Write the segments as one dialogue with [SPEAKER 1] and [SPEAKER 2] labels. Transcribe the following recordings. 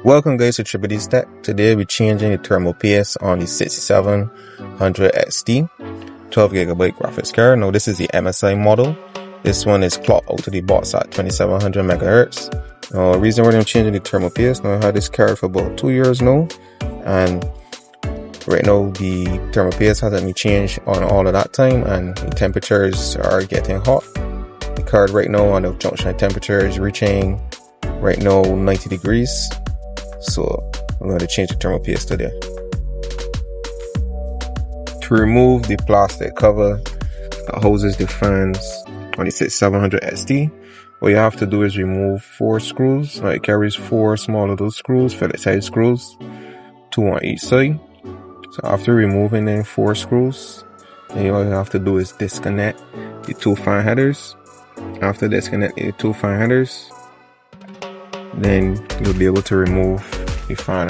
[SPEAKER 1] Welcome guys to Triple Tech. Today we're changing the thermal paste on the 6700 XT 12GB graphics card. Now this is the MSI model. This one is clocked out to the box at 2700 MHz. Now the reason why I'm changing the thermal paste, now I had this card for about 2 years now, and right now the thermal paste hasn't been changed on all of that time, and the temperatures are getting hot. The card right now on the junction temperature is reaching right now 90 degrees. So I'm going to change the thermal paste today. To remove the plastic cover that houses the fans on the 6700 XT, what you have to do is remove 4 screws. Now it carries 4 small little screws, fillet size screws, 2 on each side. So after removing the 4 screws, then all you have to do is disconnect the 2 fan headers. After disconnecting the 2 fan headers, then you'll be able to remove the fan.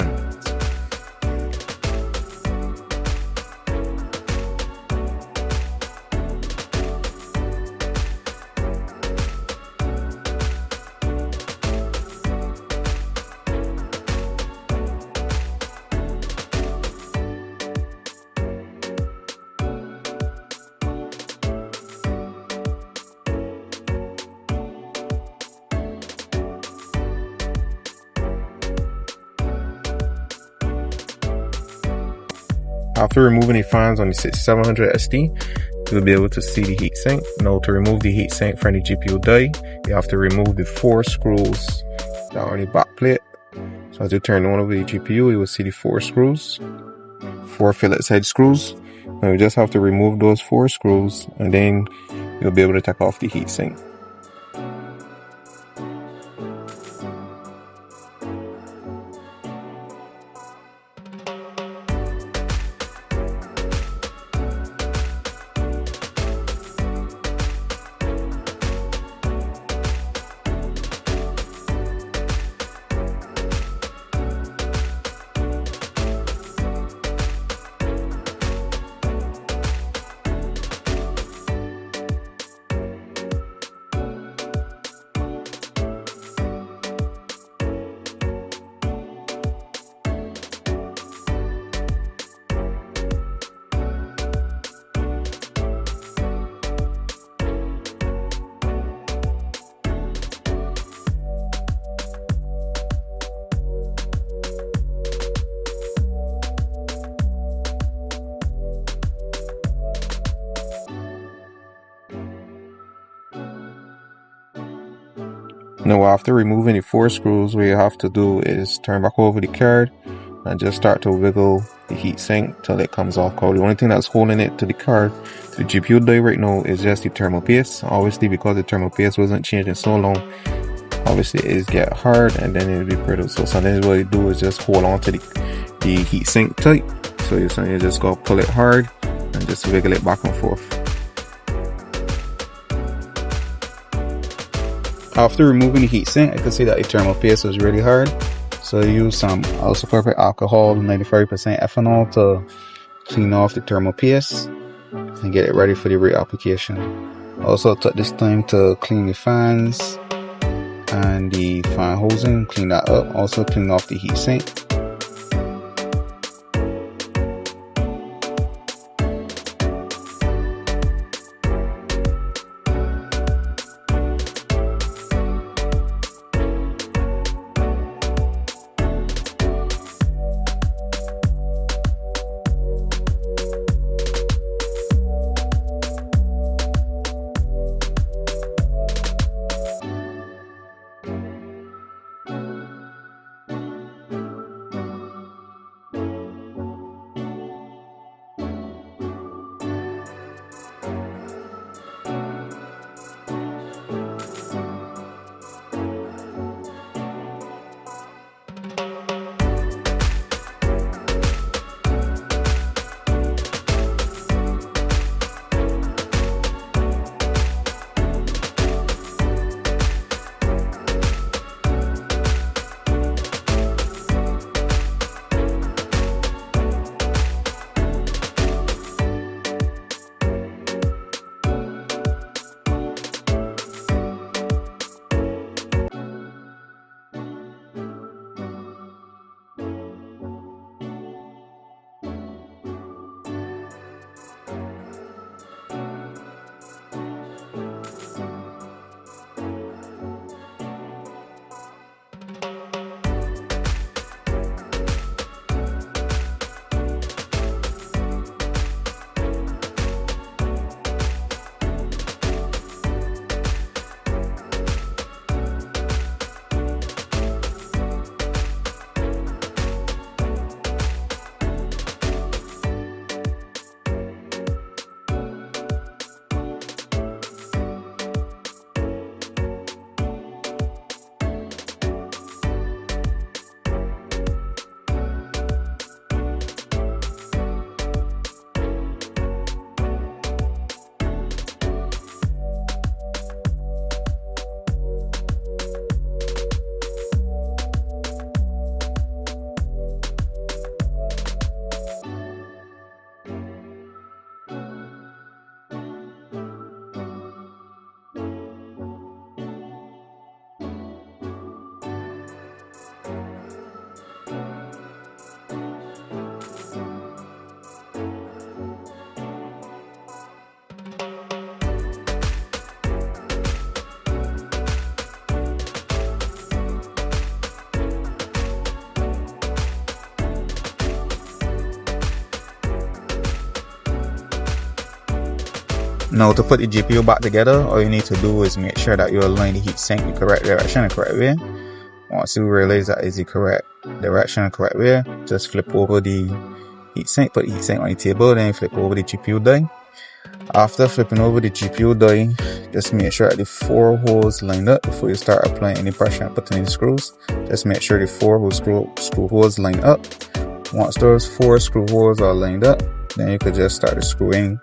[SPEAKER 1] After removing the fans on the 6700 XT, you'll be able to see the heatsink. Now to remove the heatsink from the GPU die, you have to remove the 4 screws that are on the back plate. So as you turn on over the GPU, you will see the 4 screws, 4 fillet side screws. Now you just have to remove those 4 screws, and then you'll be able to take off the heatsink. Now after removing the 4 screws, what you have to do is turn back over the card and just start to wiggle the heatsink till it comes off. The only thing that's holding it to the card, to the GPU die right now, is just the thermal paste. Obviously, because the thermal paste wasn't changing so long, obviously it is get hard and then it'll be brittle. So sometimes what you do is just hold on to the heatsink tight. So you just go pull it hard and just wiggle it back and forth. After removing the heatsink, I can see that the thermal paste was really hard. So I used some isopropyl alcohol, 95% ethanol, to clean off the thermal paste and get it ready for the reapplication. Also took this time to clean the fans and the fan housing, clean that up. Also clean off the heatsink.
[SPEAKER 2] Now to put the GPU back together, all you need to do is make sure that you align the heatsink the correct direction, the correct way. Once you realize that is the correct direction, the correct way, just flip over the heatsink, put the heatsink on the table, then flip over the GPU die. After flipping over the GPU die, just make sure that the 4 holes lined up before you start applying any pressure and putting in the screws. Just make sure the 4 screw holes line up. Once those 4 screw holes are lined up, then you could just start screwing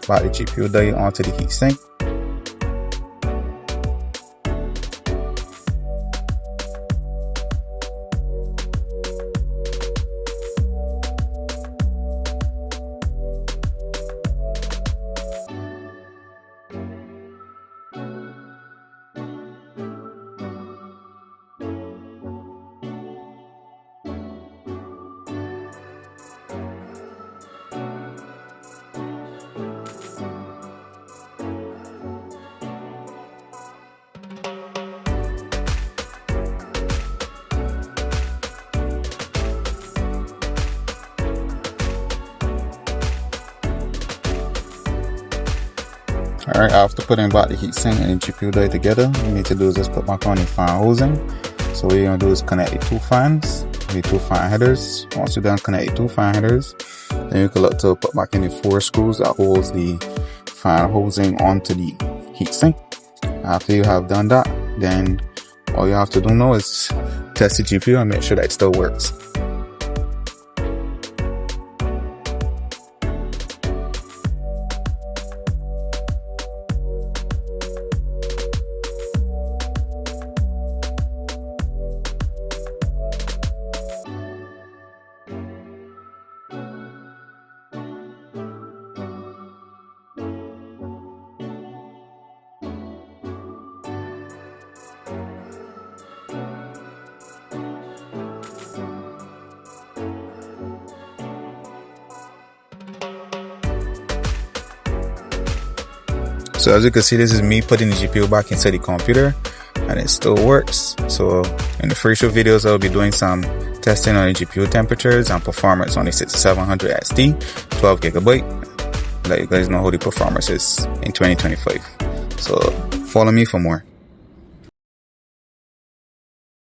[SPEAKER 2] back the GPU die onto the heatsink. Alright, after putting back the heatsink and the GPU die together, what you need to do is just put back on the fan housing. So what you're going to do is connect the 2 fans, the 2 fan headers. Once you're done connect the 2 fan headers, then you can look to put back in the 4 screws that holds the fan housing onto the heatsink. After you have done that, then all you have to do now is test the GPU and make sure that it still works. So as you can see, this is me putting the GPU back inside the computer and it still works. So in the future videos, I'll be doing some testing on the GPU temperatures and performance on the 6700 XT 12GB. Let you guys know how the performance is in 2025. So follow me for more.